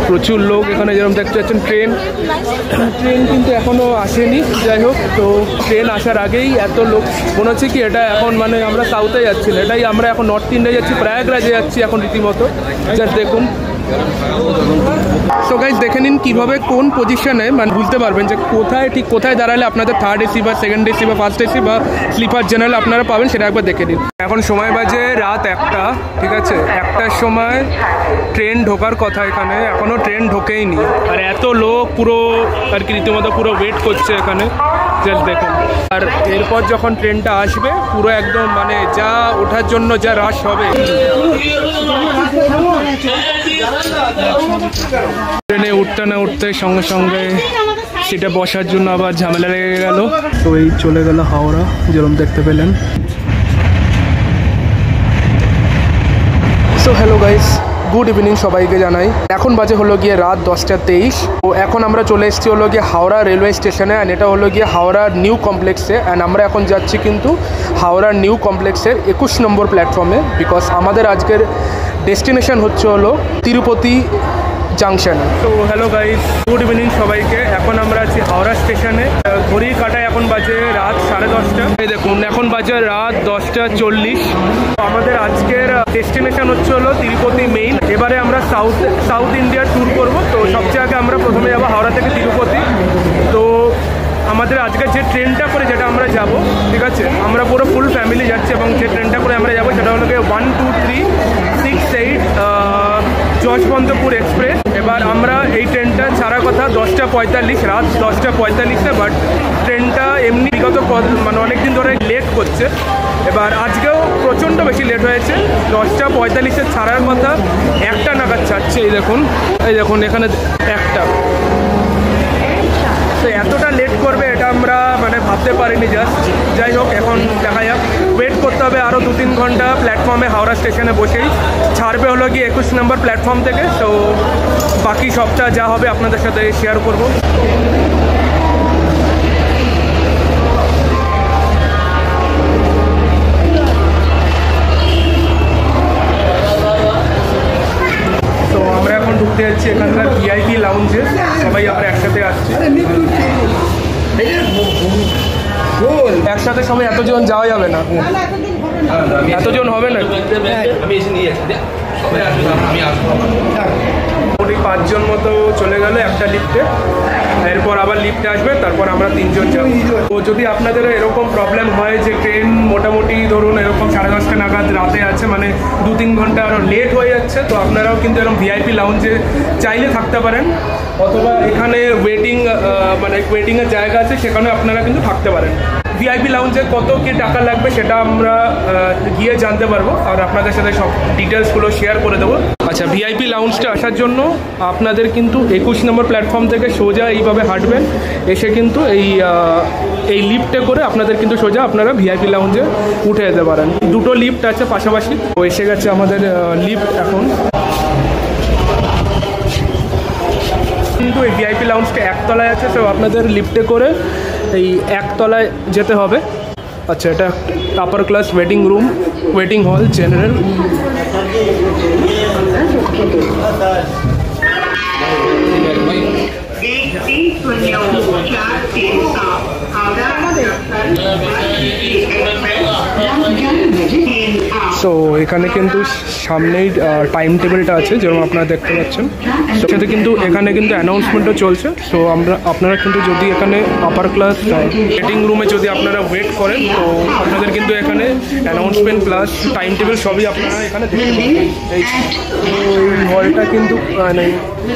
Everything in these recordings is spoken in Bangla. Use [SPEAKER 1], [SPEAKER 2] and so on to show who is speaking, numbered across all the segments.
[SPEAKER 1] প্রচুর লোক এখানে যেরকম দেখতে পাচ্ছেন। ট্রেন কিন্তু এখনও আসেনি। যাই হোক, তো ট্রেন আসার আগেই এত লোক মনে হচ্ছে কি এটা এখন মানে আমরা সাউথে যাচ্ছি না, এটাই আমরা এখন নর্থ ইন্ডিয়া যাচ্ছি, প্রয়াগরাজে যাচ্ছি এখন রীতিমতো। জাস্ট দেখুন। সো গাইস দেখে নিন কীভাবে কোন পজিশনে মানে বুঝতে পারবেন যে কোথায় দাঁড়ালে আপনাদের থার্ড এসি বা সেকেন্ড এসি বা ফার্স্ট এসি বা স্লিপার জেনারেল আপনারা পাবেন, সেটা একবার দেখে নিন। এখন সময় বাজে রাত 1টা, ঠিক আছে? 1টার সময় ট্রেন ঢোকার কথা, এখানে এখনও ট্রেন ঢোকেইনি। আর এত লোক পুরো আর কি রীতিমতো পুরো ওয়েট করছে এখানে, জাস্ট দেখুন। আর এরপর যখন ট্রেনটা আসবে পুরো একদম মানে যা ওঠার জন্য যা রাশ হবে। ট্রেনে উঠতে না উঠতে সঙ্গে সঙ্গে সিটে বসার জন্য আবার ঝামেলা লেগে গেল। তো এই চলে গেল হাওড়া, যেরকম দেখতে পেলেন। So hello guys, good evening সবাইকে জানাই। এখন বাজে হলো গিয়ে রাত 10:23। তো এখন আমরা চলে এসেছি হলো গিয়ে হাওড়া রেলওয়ে স্টেশনে। অ্যান্ড এটা হলো গিয়ে হাওড়ার নিউ কমপ্লেক্সে। অ্যান্ড আমরা এখন যাচ্ছি কিন্তু হাওড়ার নিউ কমপ্লেক্সের 21 নম্বর প্ল্যাটফর্মে, বিকজ আমাদের আজকের ডেস্টিনেশন হচ্ছে হলো তিরুপতি জাংশন। তো হ্যালো গাইস, গুড ইভিনিং সবাইকে। এখন আমরা আছি হাওড়া স্টেশনে। ঘড়ি কাটায় এখন বাজে রাত 10:30। এই দেখুন এখন বাজে রাত 10:40। আমাদের আজকের ডেস্টিনেশন হচ্ছে হলো তিরুপতি মেইন। এবারে আমরা সাউথ ইন্ডিয়ার ট্যুর করবো। তো সবচেয়ে আগে আমরা প্রথমে যাবো হাওড়া থেকে তিরুপতি। তো আমাদের আজকে যে ট্রেনটা করে যেটা আমরা যাব, ঠিক আছে, আমরা পুরো ফুল ফ্যামিলি যাচ্ছি। এবং যে ট্রেনটা করে আমরা যাবো সেটা হলো 12368 যশবন্তপুর এক্সপ্রেস। এবার আমরা এই ট্রেনটা ছাড়ার কথা 10:45, রাত 10:45। বাট ট্রেনটা এমনি বিগত মানে অনেকদিন ধরে লেট করছে। এবার আজকেও প্রচণ্ড বেশি লেট হয়েছে। 10:45 ছাড়ার কথা 1টা নাগাদ ছাড়ছে। এই দেখুন এখানে 1টা। তো এতটা লেট করবে এটা আমরা মানে ভাবতে পারিনি। যাই হোক, এখন দেখা যাক। ওয়েট করতে হবে আরও 2-3 ঘন্টা প্ল্যাটফর্মে হাওড়া স্টেশনে বসেই। ছাড়বে হলো গিয়ে 21 নম্বর প্ল্যাটফর্ম থেকে। তো বাকি সবটা যা হবে আপনাদের সাথে শেয়ার করব। তো আমরা এখন ঢুকতে যাচ্ছি এখানকার ভিআইপি লাউঞ্জে। সবাই আমরা একসাথে আসছি। একসাথে সবাই এতজন যাওয়া যাবে না, এতজন হবে না। মোটামুটি 5 জন মতো চলে গেল একটা লিফটে। এরপর আবার লিফটে আসবে, তারপর আমরা 3 জন যাব। তো যদি আপনাদের এরকম প্রবলেম হয় যে ট্রেন মোটামুটি ধরুন এরকম 10:30 নাগাদ রাতে আছে, মানে 2-3 ঘন্টা আরও লেট হয়ে যাচ্ছে, তো আপনারাও কিন্তু এরকম ভিআইপি লাউঞ্জে চাইলে থাকতে পারেন। অথবা এখানে ওয়েটিংয়ের জায়গা আছে, সেখানে আপনারা কিন্তু থাকতে পারেন। ভিআইপি লাউঞ্জে কত কি টাকা লাগবে সেটা আমরা গিয়ে জানতে পারবো, আর আপনাদের সাথে সব ডিটেলসগুলো শেয়ার করে দেবো। আচ্ছা, ভিআইপি লাউঞ্জটা আসার জন্য আপনাদের কিন্তু 21 নম্বর প্ল্যাটফর্ম থেকে সোজা এইভাবে হাঁটবেন, এসে কিন্তু এই লিফটে করে আপনাদের কিন্তু সোজা আপনারা ভিআইপি লাউঞ্জে উঠে যেতে পারেন। 2টো লিফট আছে পাশাপাশি। তো এসে গেছে আমাদের লিফট এখন। কিন্তু এই ভিআইপি লাউঞ্জটা 1তলায় আছে, তো আপনাদের লিফটে করে এই 1তলায় যেতে হবে। আচ্ছা, এটা upper class waiting room, waiting হল জেনারেল। সো এখানে কিন্তু সামনেই টাইম টেবিলটা আছে, যেরকম আপনারা দেখতে পাচ্ছেন। সাথে কিন্তু এখানে কিন্তু অ্যানাউন্সমেন্টও চলছে। সো আপনারা কিন্তু যদি এখানে আপার ক্লাস ওয়েটিং রুমে যদি আপনারা ওয়েট করেন, তো আপনাদের কিন্তু এখানে অ্যানাউন্সমেন্ট প্লাস টাইম টেবিল সবই আপনারা এখানে দেখতে পাবেন। এই হলটা কিন্তু মানে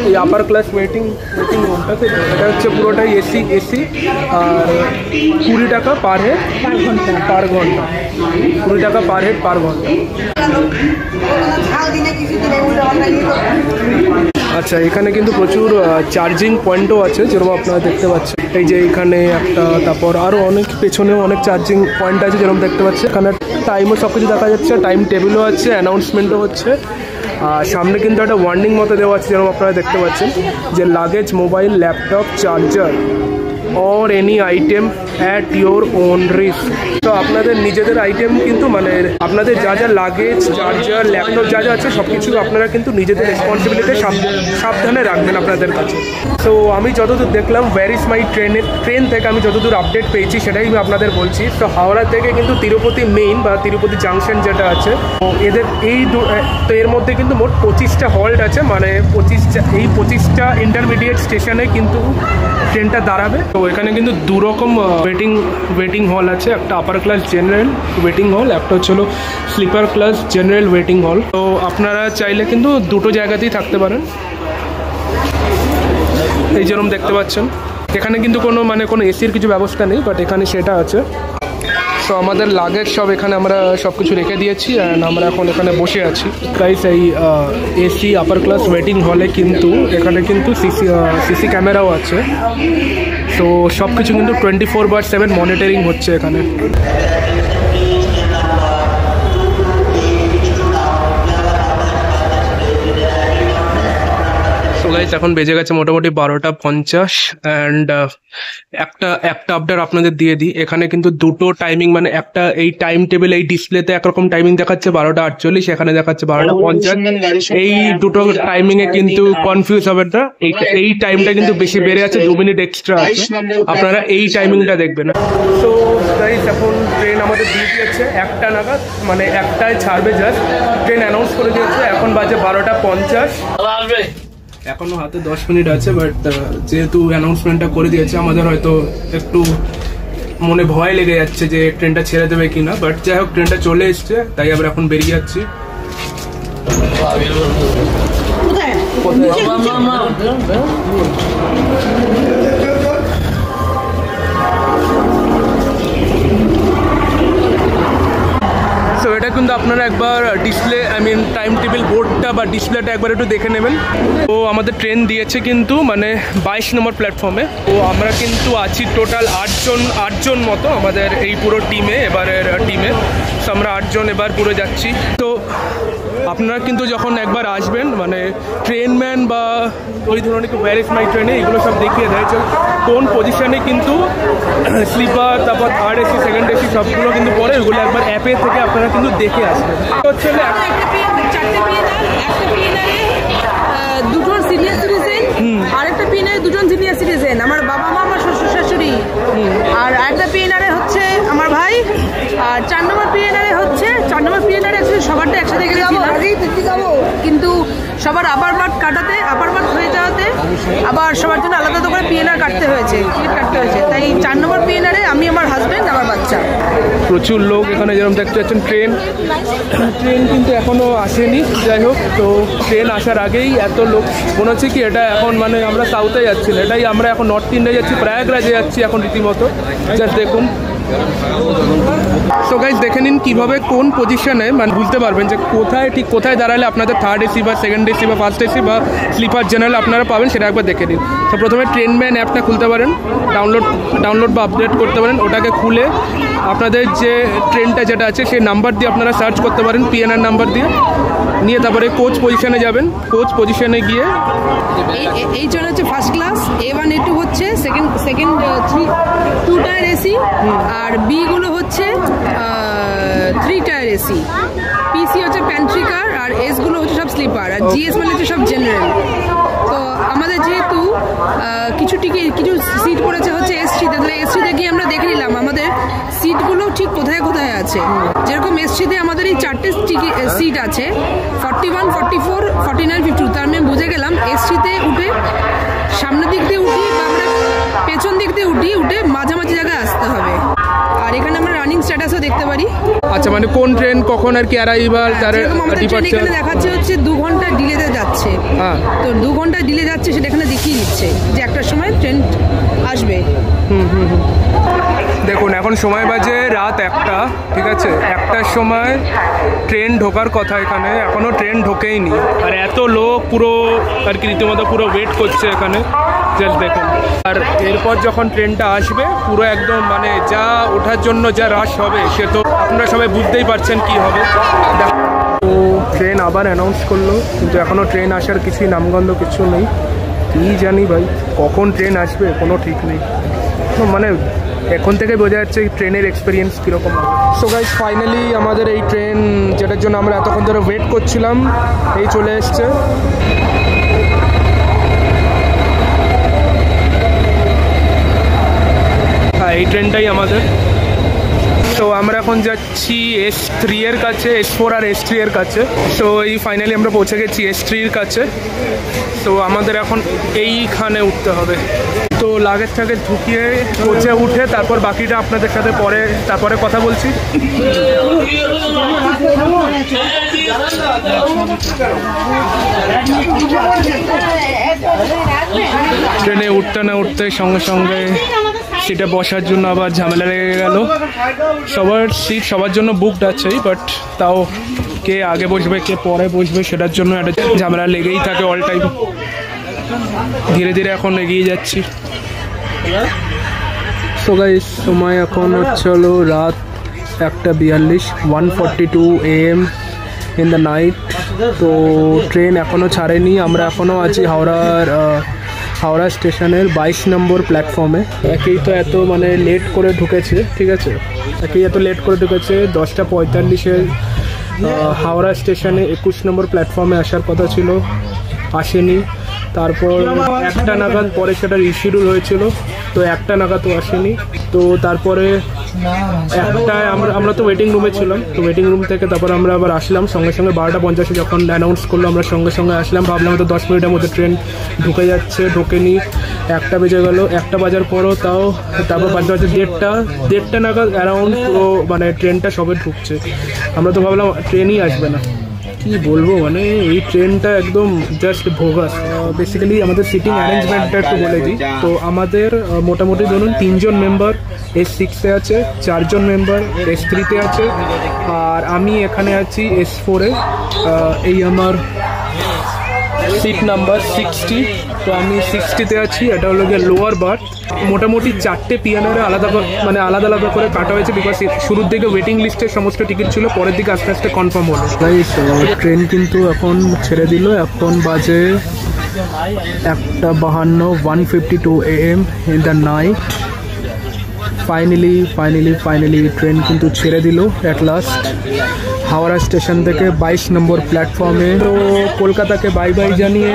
[SPEAKER 1] এই আপার ক্লাস ওয়েটিং রুমটাতে এটা হচ্ছে পুরোটাই এসি। আর 20 টাকা পার হেড পার ঘন্টা, 20 টাকা পার হেড পার ঘন্টা। আচ্ছা, এখানে কিন্তু প্রচুর চার্জিং পয়েন্টও আছে, যেরকম আপনারা দেখতে পাচ্ছেন। এই যে এখানে একটা, তারপর আরও অনেক পেছনেও অনেক চার্জিং পয়েন্ট আছে, যেরকম দেখতে পাচ্ছেন। এখানে টাইমও সব কিছু দেখা যাচ্ছে, টাইম টেবিলও আছে, অ্যানাউন্সমেন্টও হচ্ছে। আর সামনে কিন্তু একটা ওয়ার্নিং মতো দেওয়া আছে, যেরকম আপনারা দেখতে পাচ্ছেন, যে luggage, mobile, laptop, charger or any item at your own risk. তো আপনাদের নিজেদের আইটেম কিন্তু মানে আপনাদের যা যা লাগেজ চার্জার ল্যাপটপ যা যা আছে সব কিছু আপনারা কিন্তু নিজেদের রেসপন্সিবিলিটি সাবধানে রাখবেন আপনাদের কাছে। তো আমি যতদূর দেখলাম ওয়্যার ইজ মাই ট্রেন থেকে আমি যতদূর আপডেট পেয়েছি সেটাই আমি আপনাদের বলছি। তো হাওড়া থেকে কিন্তু তিরুপতি মেইন বা তিরুপতি জাংশন যেটা আছে, তো এদের তো এর মধ্যে কিন্তু মোট 25টা হল্ট আছে, মানে 25টা ইন্টারমিডিয়েট স্টেশনে কিন্তু ট্রেনটা দাঁড়াবে। তো এখানে কিন্তু দুরকম ওয়েটিং হল আছে, একটা আপার ক্লাস জেনারেল ওয়েটিং হল, একটা হচ্ছে হলো স্লিপার ক্লাস জেনারেল ওয়েটিং হল। তো আপনারা চাইলে কিন্তু দুটো জায়গাতেই থাকতে পারেন। এই যেরকম দেখতে পাচ্ছেন এখানে কিন্তু কোনো এসির কিছু ব্যবস্থা নেই, বাট এখানে সেটা আছে। তো আমাদের লাগেজ সব এখানে আমরা সব কিছু রেখে দিয়েছি অ্যান্ড আমরা এখন এখানে বসে আছি। গাইস এই এসি আপার ক্লাস ওয়েটিং হলে কিন্তু এখানে কিন্তু সিসি ক্যামেরাও আছে। তো সব কিছু কিন্তু 24/7 মনিটরিং হচ্ছে এখানে। গাইস এখন বেজে গেছে মোটামুটি 12:50 অ্যান্ড একটা আপডেট আপনাদের দিয়ে দিই। এখানে কিন্তু দুটো টাইমিং, মানে একটা এই টাইম টেবিল এই ডিসপ্লেতে একরকম টাইমিং দেখাচ্ছে 12:48, এখানে দেখাচ্ছে 12:50। এই দুটো টাইমিংয়ে কিন্তু কনফিউজ হবে না, এই টাইমটা কিন্তু বেশি বেড়ে আছে, 2 মিনিট এক্সট্রা আছে, আপনারা এই টাইমিংটা দেখবেন। তো গাইস এখন ট্রেন আমাদের দিয়ে দিয়েছে 1টা নাগাদ, মানে 1টায় ছাড়বে, জাস্ট ট্রেন অ্যানাউন্স করে দিয়েছে। এখন বাজে 12:50, এখনো হাতে 10 মিনিট আছে, বাট যেহেতু অ্যানাউন্সমেন্টটা করে দিয়েছে আমাদের হয়তো একটু মনে ভয় লেগে যাচ্ছে যে ট্রেনটা ছেড়ে দেবে কিনা, বাট যাই হোক ট্রেনটা চলে এসছে, তাই আমরা এখন বেরিয়ে যাচ্ছি। সো এটা কিন্তু আপনারা একবার ডিসপ্লে টাইম টেবিল বোর্ডটা বা ডিসপ্লেটা একবার একটু দেখে নেবেন। তো আমাদের ট্রেন দিয়েছে কিন্তু মানে 22 নম্বর প্ল্যাটফর্মে। তো আমরা কিন্তু আছি টোটাল 8 জন মতো আমাদের এই পুরো এবারের টিমে। তো আমরা 8 জন এবার পুরো যাচ্ছি। তো আপনারা কিন্তু যখন একবার আসবেন, মানে ট্রেনম্যান বা ওই ধরনের ওয়্যার ইজ মাই ট্রেনে এগুলো সব দেখিয়ে দেয় যে কোন পজিশনে কিন্তু স্লিপার, তারপর থার্ড এসি, সেকেন্ড এসি সবগুলো কিন্তু পরে, ওইগুলো একবার অ্যাপে থেকে আপনারা কিন্তু দেখে আসবেন। হচ্ছে
[SPEAKER 2] দুজন সিনিয়র সিটিজেন, আরেকটা পিএনআর দুজন সিনিয়র সিটিজেন, আমার বাবা মা, আমার শ্বশুর শাশুড়ি, আর আরেকটা পিএনআরে হচ্ছে আমার ভাই, আর 4 নম্বর পিএনআরে হচ্ছে 4 নম্বর পিএনআরে অ্যাকচুয়ালি সবারটা একসাথে গেছিলাম, কিন্তু সবার আপার বার্থ হয়ে যাওয়াতে আবার সবার জন্য আলাদা করে পিএনআর কাটতে হয়েছে, টিকিট কাটতে হয়েছে। তাই 4 নম্বর পিএনআরে আমি, আমার হাজব্যান্ড, আমার বাচ্চা।
[SPEAKER 1] প্রচুর লোক এখানে যেরকম দেখতে পাচ্ছেন। ট্রেন কিন্তু এখনো আসেনি, যাই হোক। তো ট্রেন আসার আগেই এত লোক মনে হচ্ছে কি এটা এখন মানে আমরা সাউথে যাচ্ছি না, এটাই আমরা এখন নর্থ ইন্ডিয়া যাচ্ছি, প্রয়াগরাজে যাচ্ছি এখন রীতিমতো। জাস্ট দেখুন। সো গাইস দেখে নিন কীভাবে কোন পজিশনে, মানে বুঝতে পারবেন যে কোথায় দাঁড়ালে আপনাদের থার্ড এসি বা সেকেন্ড এসি বা ফার্স্ট এসি বা স্লিপার জেনারেল আপনারা পাবেন, সেটা একবার দেখে নিন। তো প্রথমে ট্রেনম্যান অ্যাপটা খুলতে পারেন, ডাউনলোড বা আপডেট করতে পারেন। ওটাকে খুলে আপনাদের যে ট্রেনটা যেটা আছে সেই নাম্বার দিয়ে আপনারা সার্চ করতে পারেন, পিএনআর নাম্বার নিয়ে তারপরে কোচ পজিশনে যাবেন। কোচ পজিশনে গিয়ে
[SPEAKER 2] এই জন্য হচ্ছে ফার্স্ট ক্লাস, A1 A2 হচ্ছে সেকেন্ড 2 টায়ার এসি, আর বি গুলো হচ্ছে 3 টায়ার এসি, পিসি হচ্ছে প্যান্ট্রি কার, আর এস গুলো হচ্ছে সব স্লিপার, আর জিএস মানে হচ্ছে সব জেনারেল। তো আমাদের যেহেতু কিছু সিট পড়েছে হচ্ছে এসটিতে, তাহলে এসটিতে গিয়ে আমরা দেখে নিলাম আমাদের সিটগুলো ঠিক কোথায় আছে। যেরকম এসটিতে আমাদের এই 4টে সিট আছে, 41, 44, 49, 52। তার আমি বুঝে গেলাম এসটিতে উঠে সামনের দিক দিয়ে উঠি বা আমরা পেছন দিক দিয়ে উঠে মাঝামাঝি জায়গায় আসতে হবে। আর এখানে আমরা রানিং স্ট্যাটাসও দেখতে পারি।
[SPEAKER 1] আচ্ছা, মানে কোন ট্রেন কখন আর কি অ্যারাইভাল, তার
[SPEAKER 2] ডিপার্চার এখানে দেখাচ্ছে হচ্ছে 2 ঘন্টা ডিলেতে যাচ্ছে। হ্যাঁ, তো 2 ঘন্টা ডিলে যাচ্ছে সেটা এখানে দেখিয়ে দিচ্ছে যে একটার সময় ট্রেন আসবে।
[SPEAKER 1] দেখুন এখন সময় বাজে রাত 1টা, ঠিক আছে? 1টার সময় ট্রেন ঢোকার কথা, এখানে এখনও ট্রেন ঢোকেইনি, আর এত লোক পুরো আর কি রীতিমতো পুরো ওয়েট করছে এখানে। জাস্ট দেখুন। আর এরপর যখন ট্রেনটা আসবে পুরো একদম মানে যা ওঠার জন্য যা রাশ হবে সে তো আপনারা সবাই বুঝতেই পারছেন কি হবে। তো ট্রেন আবার অ্যানাউন্স করলো, কিন্তু এখনও ট্রেন আসার কিছুই নামগন্ধ কিছু নেই। কী জানি ভাই কখন ট্রেন আসবে কোনো ঠিক নেই। তো মানে এখন থেকে বোঝা যাচ্ছে ট্রেনের এক্সপিরিয়েন্স কীরকম হবে। সো গাইস ফাইনালি আমাদের এই ট্রেন যেটার জন্য আমরা এতক্ষণ ধরে ওয়েট করছিলাম এই চলে এসছে। হ্যাঁ এই ট্রেনটাই আমাদের। তো আমরা এখন যাচ্ছি S3 এর কাছে, S4 আর S3 এর কাছে। সো এই ফাইনালি আমরা পৌঁছে গেছি S3 এর কাছে। তো আমাদের এখন এইখানে উঠতে হবে। তো লাগেজ টাগেজ ঢুকিয়ে কোচে উঠে তারপর বাকিটা আপনাদের সাথে তারপরে কথা বলছি। ট্রেনে উঠতে না উঠতে সঙ্গে সঙ্গে সিটে বসার জন্য আবার ঝামেলা লেগে গেল। সবার সিট সবার জন্য বুকড আছেই, বাট তাও কে আগে বসবে কে পরে বসবে সেটার জন্য একটা ঝামেলা লেগেই থাকে অল টাইম। ধীরে ধীরে এখন এগিয়ে যাচ্ছি। সো গাইস সময় এখন হচ্ছে হলো রাত 1:42, 1:42 AM ইন দ্য নাইট। তো ট্রেন এখনও ছাড়েনি, আমরা এখনও আছি হাওড়া স্টেশনের 22 নম্বর প্ল্যাটফর্মে। একেই তো এত মানে লেট করে ঢুকেছে, ঠিক আছে, একেই এত লেট করে ঢুকেছে। 10:45-এ হাওড়া স্টেশনে 21 নম্বর প্ল্যাটফর্মে আসার কথা ছিল, আসেনি। তারপর 1টা নাগাদ পরে সেটা রিশিডিউল হয়েছিল, তো 1টা নাগাদও আসেনি। তো তারপরে 1টায় আমরা তো ওয়েটিং রুমে ছিলাম। তো ওয়েটিং রুম থেকে তারপর আমরা আবার আসলাম সঙ্গে সঙ্গে 12:50 যখন অ্যানাউন্স করলো আমরা সঙ্গে সঙ্গে আসলাম। ভাবলাম তো 10 মিনিটের মধ্যে ট্রেন ঢুকে যাচ্ছে, ঢোকেনি। 1টা বেজে গেল, 1টা বাজার পরও তাও তারপর 1:30 নাগাদ অ্যারাউন্ড পুরো মানে ট্রেনটা সবে ঢুকছে। আমরা তো ভাবলাম ট্রেনই আসবে না। কি বলবো, মানে এই ট্রেনটা একদম জাস্ট ভোগাস। বেসিক্যালি আমাদের সিটিং অ্যারেঞ্জমেন্টটা একটু বলে দিই। তো আমাদের মোটামুটি ধরুন 3 জন মেম্বার S6-এ আছে, 4 জন মেম্বার S3-তে আছে, আর আমি এখানে আছি S4-এ। এই আমার সিট নাম্বার 60। তো আমি 60-তে আছি, এটা হলো গিয়ে লোয়ার বার্থ। মোটামুটি 4টে পিয়ানোরে আলাদা আলাদা করে কাটা হয়েছে, বিকজ শুরুর দিকে ওয়েটিং লিস্টের সমস্ত টিকিট ছিল, পরের দিকে আস্তে আস্তে কনফার্ম হলো। ট্রেন কিন্তু এখন ছেড়ে দিল, এখন বাজে 1:52, 1:52 AM in the night. Finally train কিন্তু ছেড়ে দিল অ্যাট লাস্ট হাওড়া স্টেশন থেকে 22 নম্বর প্ল্যাটফর্মে। তো কলকাতাকে বাই বাই জানিয়ে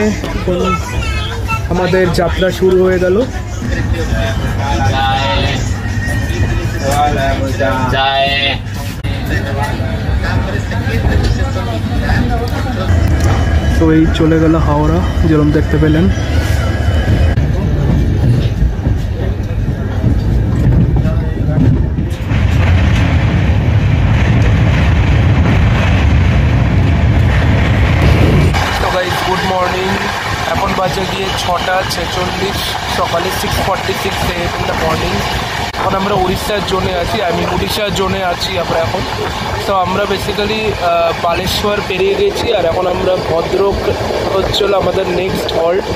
[SPEAKER 1] আমাদের যাত্রা শুরু হয়ে গেল। তো এই চলে গেল হাওড়া, যেরকম দেখতে পেলেন। গুড মর্নিং, এখন বাজে গিয়ে 6:46 সকালে, 6:46 AM ইন দ্য মর্নিং। এখন আমরা উড়িষ্যার জোনে আছি, উড়িষ্যার জোনে আছি আমরা এখন। তো আমরা বেসিক্যালি বালেশ্বর পেরিয়ে গেছি, আর এখন আমরা ভদ্রক হচ্ছিল আমাদের নেক্সট হল্ট।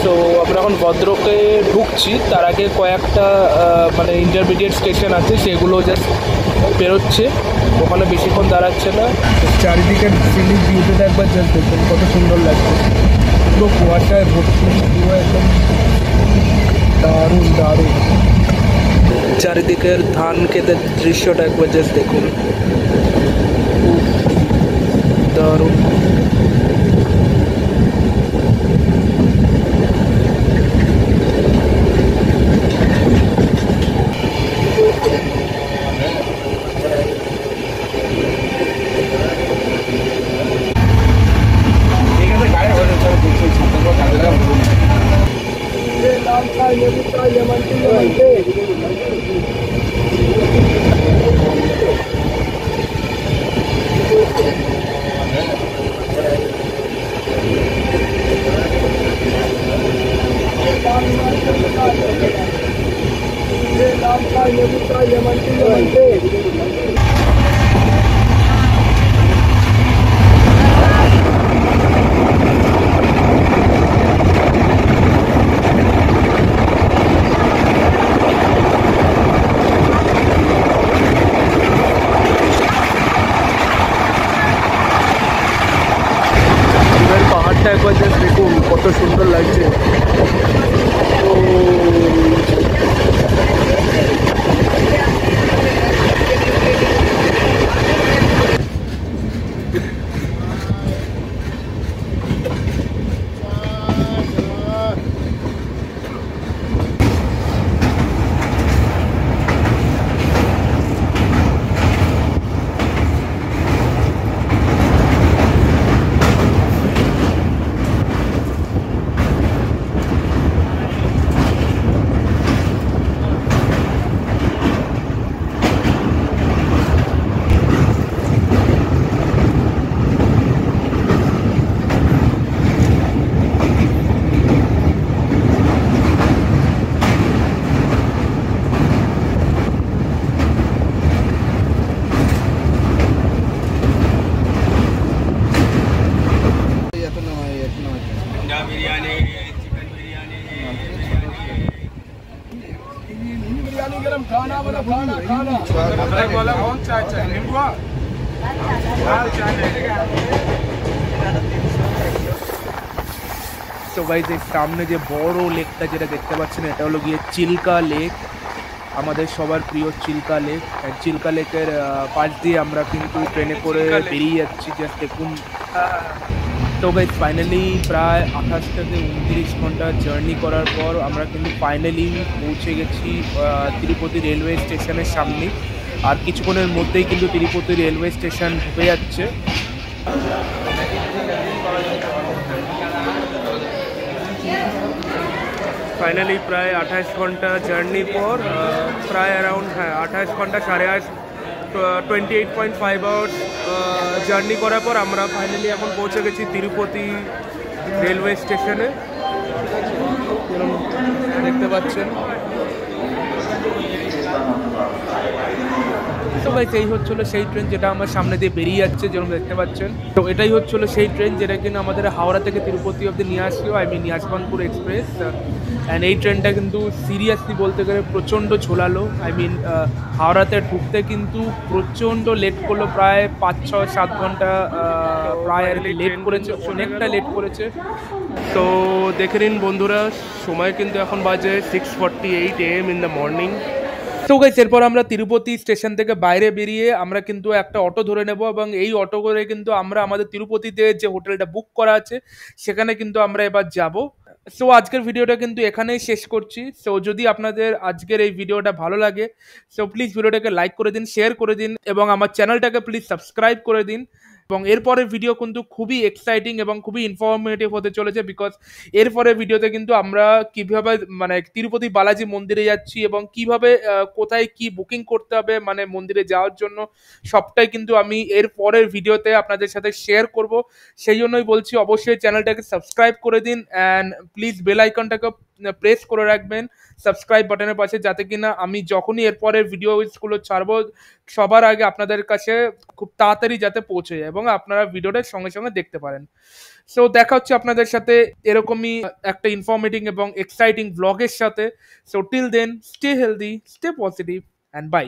[SPEAKER 1] সো আমরা এখন ভদ্রকে ঢুকছি, তার আগে কয়েকটা মানে ইন্টারমিডিয়েট স্টেশন আছে, সেগুলো জাস্ট বেরোচ্ছে, ওখানে বেশিক্ষণ দাঁড়াচ্ছে না। চারিদিকের সিনিক ভিউটা একবার জাস্ট দেখবেন, কত সুন্দর লাগছে, পুরো কুয়াশায় ভর্তি, পুরো একদম দারুণ। চারিদিকের ধান ক্ষেতের দৃশ্যটা একবার জাস্ট দেখুন, দারুণ। একবার জাস্ট দেখুন কত সুন্দর লাগছে। তো তো গাইজ এই সামনে যে বড় লেকটা যেটা দেখতে পাচ্ছেন এটা হলো গিয়ে চিল্কা লেক, আমাদের সবার প্রিয় চিল্কা লেক। চিল্কা লেকের পাশ দিয়ে আমরা কিন্তু ট্রেনে করে বেরিয়ে যাচ্ছি, জাস্ট দেখুন। তো গাইজ ফাইনালি প্রায় 28 থেকে 29 ঘন্টা জার্নি করার পর আমরা কিন্তু ফাইনালি পৌঁছে গেছি তিরুপতি রেলওয়ে স্টেশনের সামনে। আর কিছুক্ষণের মধ্যেই কিন্তু তিরুপতি রেলওয়ে স্টেশন ঢুকে যাচ্ছে। ফাইনালি প্রায় 28 ঘন্টা জার্নির পর প্রায় অ্যারাউন্ড 28 ঘন্টা 8.5 28.5 আওয়ার্স জার্নি করার পর আমরা ফাইনালি এখন পৌঁছে গেছি তিরুপতি রেলওয়ে স্টেশনে। দেখতে পাচ্ছেন। তো গাইস এই হচ্ছিল সেই ট্রেন যেটা আমার সামনে দিয়ে বেরিয়ে যাচ্ছে, যেরকম দেখতে পাচ্ছেন। তো এটাই হচ্ছিল সেই ট্রেন যেটা কিনা আমাদের হাওড়া থেকে তিরুপতি অব্দি নিয়ে আসলো, আই মিন ইয়াশবন্তপুর এক্সপ্রেস। অ্যান্ড এই ট্রেনটা কিন্তু সিরিয়াসলি বলতে গেলে প্রচণ্ড ঝোলালো। আই মিন হাওড়াতে ঢুকতে কিন্তু প্রচণ্ড লেট করলো, প্রায় 5-6-7 ঘন্টা প্রায় আর কি লেট করেছে, অনেকটা লেট করেছে। তো দেখে নিন বন্ধুরা, সময় কিন্তু এখন বাজে 6:48 AM ইন দ্য মর্নিং। তো গাইস এরপর আমরা তিরুপতি স্টেশন থেকে বাইরে বেরিয়ে আমরা কিন্তু একটা অটো ধরে নেব, এবং এই অটো করে কিন্তু আমরা আমাদের তিরুপতিতে যে হোটেলটা বুক করা আছে সেখানে কিন্তু আমরা এবার যাব। সো আজকের ভিডিওটা কিন্তু এখানেই শেষ করছি। সো যদি আপনাদের আজকের এই ভিডিওটা ভালো লাগে, সো প্লিজ ভিডিওটাকে লাইক করে দিন, শেয়ার করে দিন, এবং আমার চ্যানেলটাকে প্লিজ সাবস্ক্রাইব করে দিন। এবং এরপরের ভিডিও কিন্তু খুবই এক্সাইটিং এবং খুবই ইনফরমেটিভ হতে চলেছে, বিকজ এরপরের ভিডিওতে কিন্তু আমরা কিভাবে মানে তিরুপতি বালাজি মন্দিরে যাচ্ছি এবং কিভাবে কোথায় কি বুকিং করতে হবে মানে মন্দিরে যাওয়ার জন্য, সবটাই কিন্তু আমি এর পরের ভিডিওতে আপনাদের সাথে শেয়ার করব। সেই জন্যই বলছি অবশ্যই চ্যানেলটাকে সাবস্ক্রাইব করে দিন, অ্যান্ড প্লিজ বেল আইকনটাকে প্রেস করে রাখবেন সাবস্ক্রাইব বাটনের পাশে, যাতে কিনা আমি যখনই এরপরের ভিডিওগুলো ছাড়বো সবার আগে আপনাদের কাছে খুব তাড়াতাড়ি যাতে পৌঁছে যায় এবং আপনারা ভিডিওটা সঙ্গে সঙ্গে দেখতে পারেন। সো দেখা হচ্ছে আপনাদের সাথে এরকমই একটা ইনফরমেটিভ এবং এক্সাইটিং ব্লগের সাথে। So till then, stay healthy, stay positive, and by.